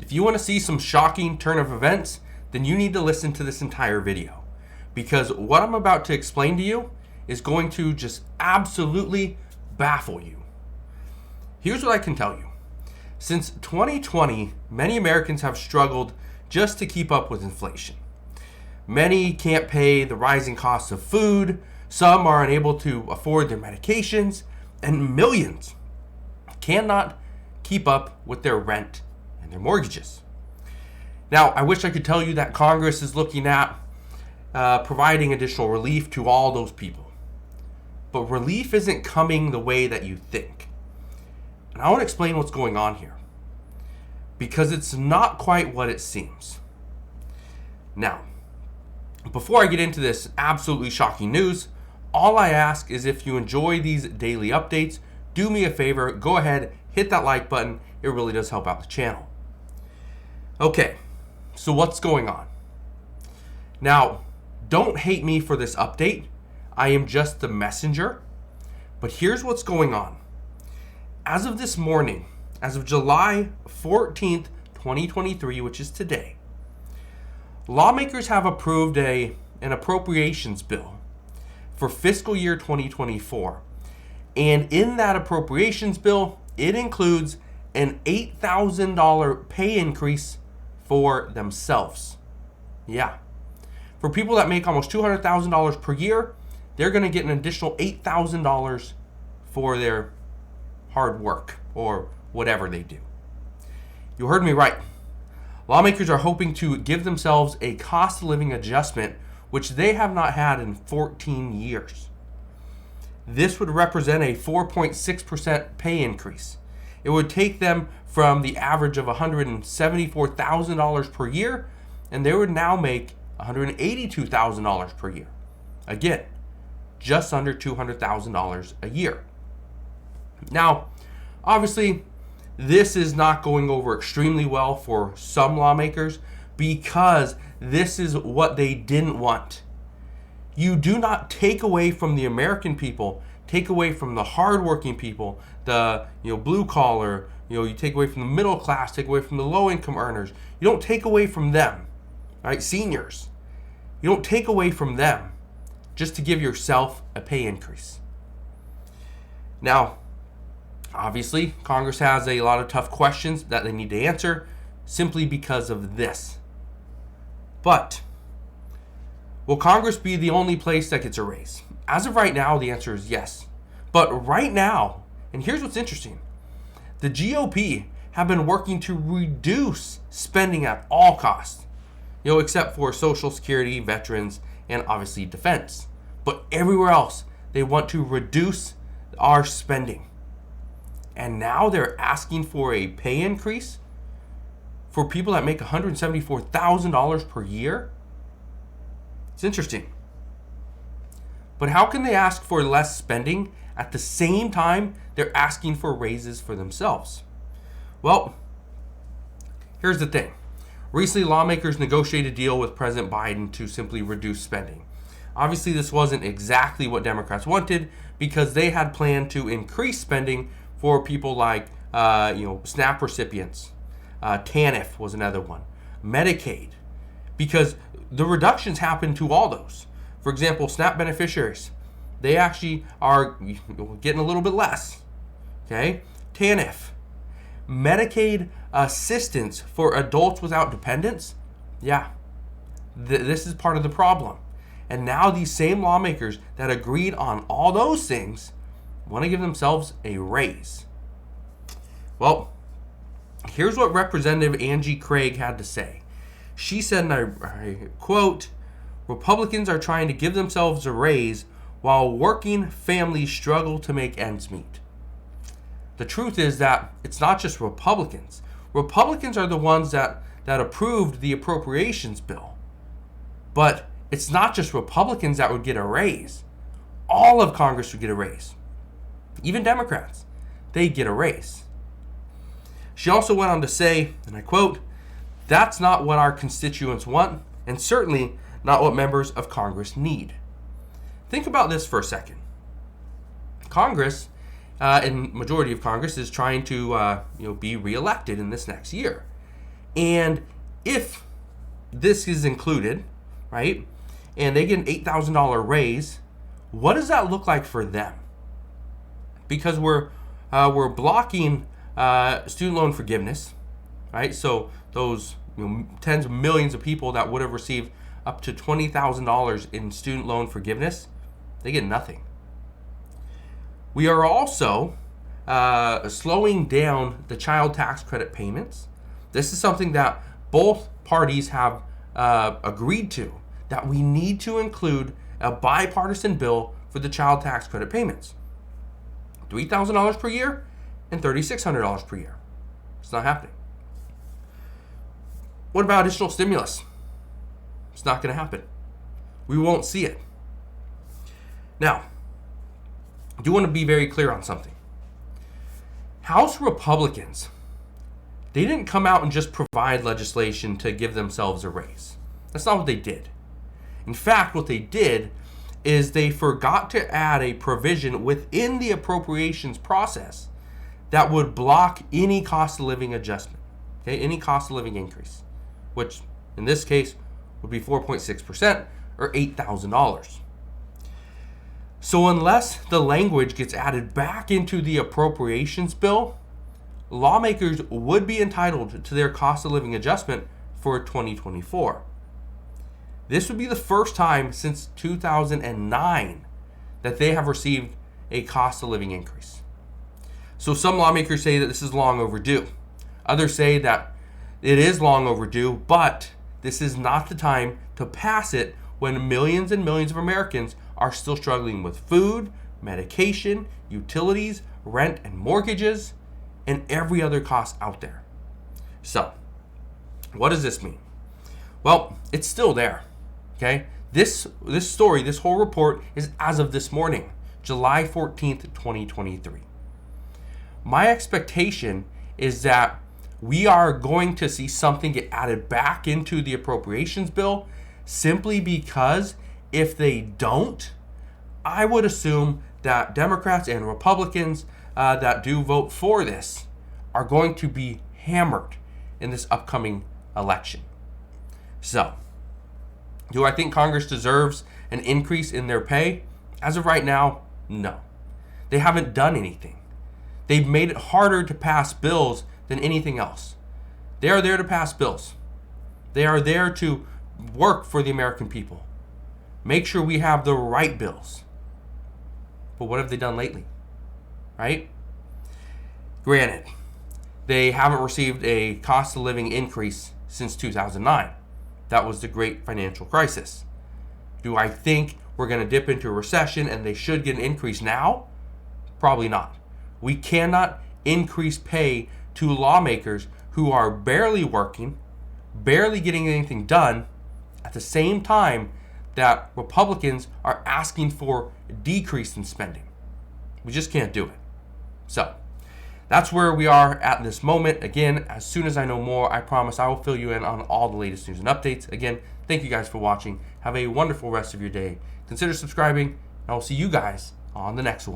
If you want to see some shocking turn of events, then you need to listen to this entire video, because what I'm about to explain to you is going to just absolutely baffle you. Here's what I can tell you. Since 2020, many Americans have struggled just to keep up with inflation. Many can't pay the rising costs of food, some are unable to afford their medications, and millions cannot keep up with their rent and their mortgages. Now, I wish I could tell you that Congress is looking at providing additional relief to all those people. But relief isn't coming the way that you think. And I want to explain what's going on here, because it's not quite what it seems. Now, before I get into this absolutely shocking news, all I ask is if you enjoy these daily updates, do me a favor, go ahead, hit that like button. It really does help out the channel. Okay, so what's going on? Now, don't hate me for this update. I am just the messenger. But here's what's going on. As of this morning, as of July 14th, 2023, which is today, lawmakers have approved an appropriations bill for fiscal year 2024. And in that appropriations bill, it includes an $8,000 pay increase for themselves. Yeah. For people that make almost $200,000 per year, they're going to get an additional $8,000 for their hard work or whatever they do. You heard me right. Lawmakers are hoping to give themselves a cost of living adjustment, which they have not had in 14 years. This would represent a 4.6% pay increase. It would take them from the average of $174,000 per year, and they would now make $182,000 per year. Again, just under $200,000 a year. Now, obviously, this is not going over extremely well for some lawmakers, because this is what they didn't want. You do not take away from the American people, take away from the hardworking people, the blue collar, you take away from the middle class, take away from the low income earners. You don't take away from them, right? Seniors. You don't take away from them just to give yourself a pay increase. Now, obviously, Congress has a lot of tough questions that they need to answer simply because of this. But will Congress be the only place that gets a raise? As of right now, the answer is yes. But right now, and here's what's interesting, the GOP have been working to reduce spending at all costs, except for Social Security, veterans, and obviously defense. But everywhere else, they want to reduce our spending. And now they're asking for a pay increase for people that make $174,000 per year. It's interesting. But how can they ask for less spending at the same time they're asking for raises for themselves? Well, here's the thing. Recently, lawmakers negotiated a deal with President Biden to simply reduce spending. Obviously, this wasn't exactly what Democrats wanted, because they had planned to increase spending for people like SNAP recipients. TANF was another one. Medicaid. Because the reductions happen to all those. For example, SNAP beneficiaries, they actually are getting a little bit less. Okay? TANF. Medicaid assistance for adults without dependents. Yeah. This is part of the problem. And now these same lawmakers that agreed on all those things want to give themselves a raise. Well, here's what Representative Angie Craig had to say. She said, and I quote, "Republicans are trying to give themselves a raise while working families struggle to make ends meet." The truth is that it's not just Republicans. Republicans are the ones that approved the appropriations bill. But it's not just Republicans that would get a raise. All of Congress would get a raise. Even Democrats, they get a raise. She also went on to say, and I quote, "That's not what our constituents want, and certainly not what members of Congress need." Think about this for a second. Congress, and majority of Congress, is trying to be reelected in this next year. And if this is included, right, and they get an $8,000 raise, what does that look like for them? Because we're blocking student loan forgiveness, right? So those tens of millions of people that would have received up to $20,000 in student loan forgiveness, they get nothing. We are also slowing down the child tax credit payments. This is something that both parties have agreed to, that we need to include a bipartisan bill for the child tax credit payments. $3,000 per year and $3,600 per year. It's not happening. What about additional stimulus? It's not going to happen. We won't see it. Now, I do want to be very clear on something. House Republicans, they didn't come out and just provide legislation to give themselves a raise. That's not what they did. In fact, what they did is they forgot to add a provision within the appropriations process that would block any cost of living adjustment, okay, any cost of living increase, which in this case would be 4.6% or $8,000. So unless the language gets added back into the appropriations bill, lawmakers would be entitled to their cost of living adjustment for 2024. This would be the first time since 2009 that they have received a cost of living increase. So some lawmakers say that this is long overdue. Others say that it is long overdue, but this is not the time to pass it when millions and millions of Americans are still struggling with food, medication, utilities, rent and mortgages, and every other cost out there. So, what does this mean? Well, it's still there. Okay? This story, this whole report is as of this morning, July 14th, 2023. My expectation is that we are going to see something get added back into the appropriations bill simply because if they don't, I would assume that Democrats and Republicans that do vote for this are going to be hammered in this upcoming election. So, do I think Congress deserves an increase in their pay? As of right now, no. They haven't done anything. They've made it harder to pass bills than anything else. They are there to pass bills. They are there to work for the American people. Make sure we have the right bills. But what have they done lately? Right? Granted, they haven't received a cost of living increase since 2009. That was the great financial crisis. Do I think we're going to dip into a recession and they should get an increase now? Probably not. We cannot increase pay to lawmakers who are barely working, barely getting anything done, at the same time that Republicans are asking for a decrease in spending. We just can't do it. So, that's where we are at this moment. Again, as soon as I know more, I promise I will fill you in on all the latest news and updates. Again, thank you guys for watching. Have a wonderful rest of your day. Consider subscribing, and I will see you guys on the next one.